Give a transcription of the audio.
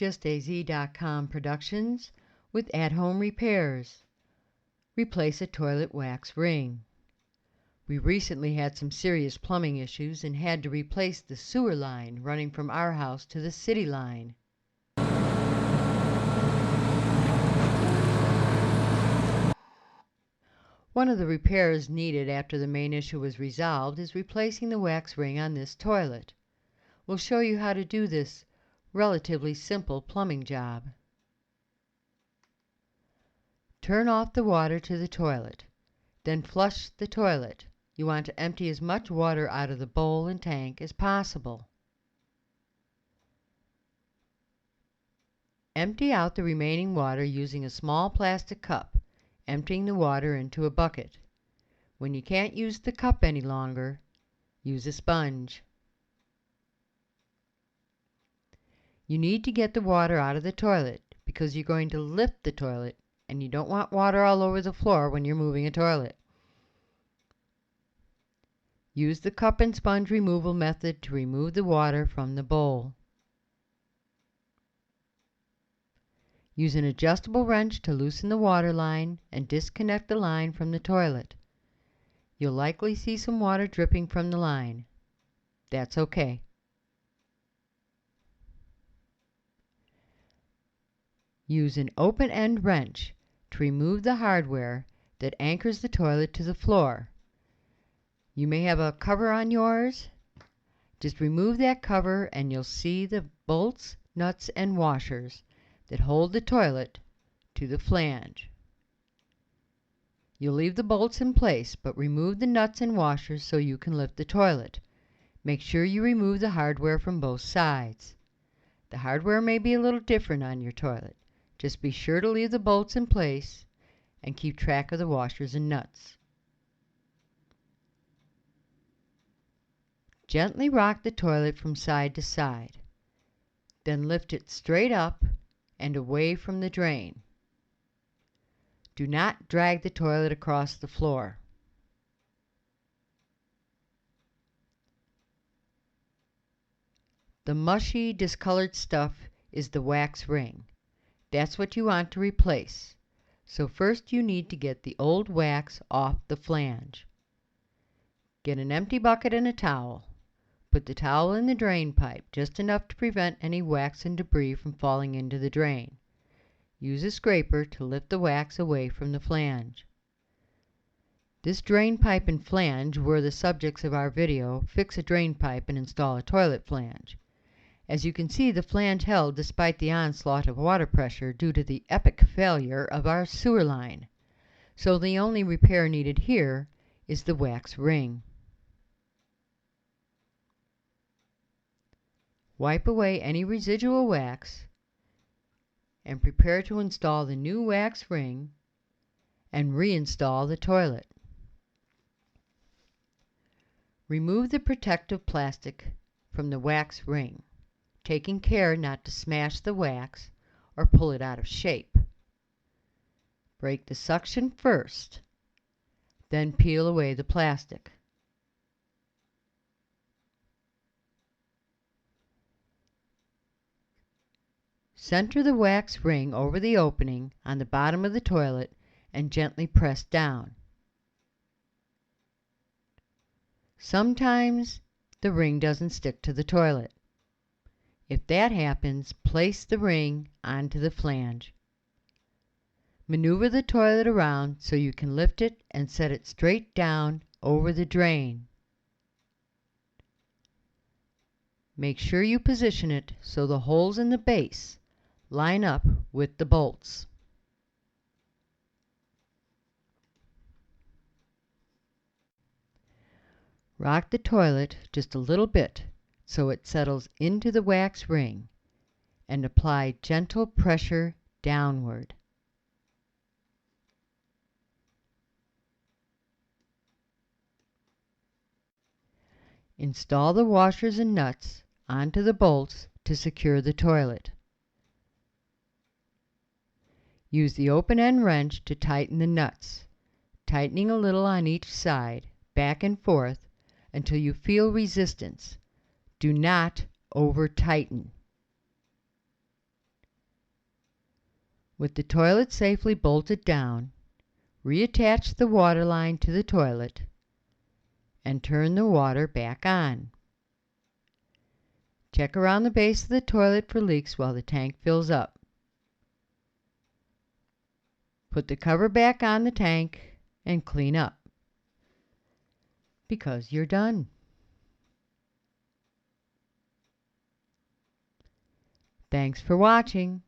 just Az.com Productions with at-home repairs. Replace a toilet wax ring. We recently had some serious plumbing issues and had to replace the sewer line running from our house to the city line. One of the repairs needed after the main issue was resolved is replacing the wax ring on this toilet. We'll show you how to do this relatively simple plumbing job. Turn off the water to the toilet. Then flush the toilet. You want to empty as much water out of the bowl and tank as possible. Empty out the remaining water using a small plastic cup, emptying the water into a bucket. When you can't use the cup any longer, use a sponge. You need to get the water out of the toilet because you're going to lift the toilet and you don't want water all over the floor when you're moving a toilet. Use the cup and sponge removal method to remove the water from the bowl. Use an adjustable wrench to loosen the water line and disconnect the line from the toilet. You'll likely see some water dripping from the line. That's okay. Use an open-end wrench to remove the hardware that anchors the toilet to the floor. You may have a cover on yours. Just remove that cover and you'll see the bolts, nuts, and washers that hold the toilet to the flange. You'll leave the bolts in place, but remove the nuts and washers so you can lift the toilet. Make sure you remove the hardware from both sides. The hardware may be a little different on your toilet. Just be sure to leave the bolts in place and keep track of the washers and nuts. Gently rock the toilet from side to side. Then lift it straight up and away from the drain. Do not drag the toilet across the floor. The mushy, discolored stuff is the wax ring. That's what you want to replace. So first you need to get the old wax off the flange. Get an empty bucket and a towel. Put the towel in the drain pipe, just enough to prevent any wax and debris from falling into the drain. Use a scraper to lift the wax away from the flange. This drain pipe and flange were the subjects of our video, Fix a Drain Pipe and Install a Toilet Flange. As you can see, the flange held despite the onslaught of water pressure due to the epic failure of our sewer line. So the only repair needed here is the wax ring. Wipe away any residual wax and prepare to install the new wax ring and reinstall the toilet. Remove the protective plastic from the wax ring, taking care not to smash the wax or pull it out of shape. Break the suction first, then peel away the plastic. Center the wax ring over the opening on the bottom of the toilet and gently press down. Sometimes the ring doesn't stick to the toilet. If that happens, place the ring onto the flange. Maneuver the toilet around so you can lift it and set it straight down over the drain. Make sure you position it so the holes in the base line up with the bolts. Rock the toilet just a little bit so it settles into the wax ring and apply gentle pressure downward. Install the washers and nuts onto the bolts to secure the toilet. Use the open-end wrench to tighten the nuts, tightening a little on each side, back and forth, until you feel resistance. Do not over-tighten. With the toilet safely bolted down, reattach the water line to the toilet and turn the water back on. Check around the base of the toilet for leaks while the tank fills up. Put the cover back on the tank and clean up, because you're done. Thanks for watching.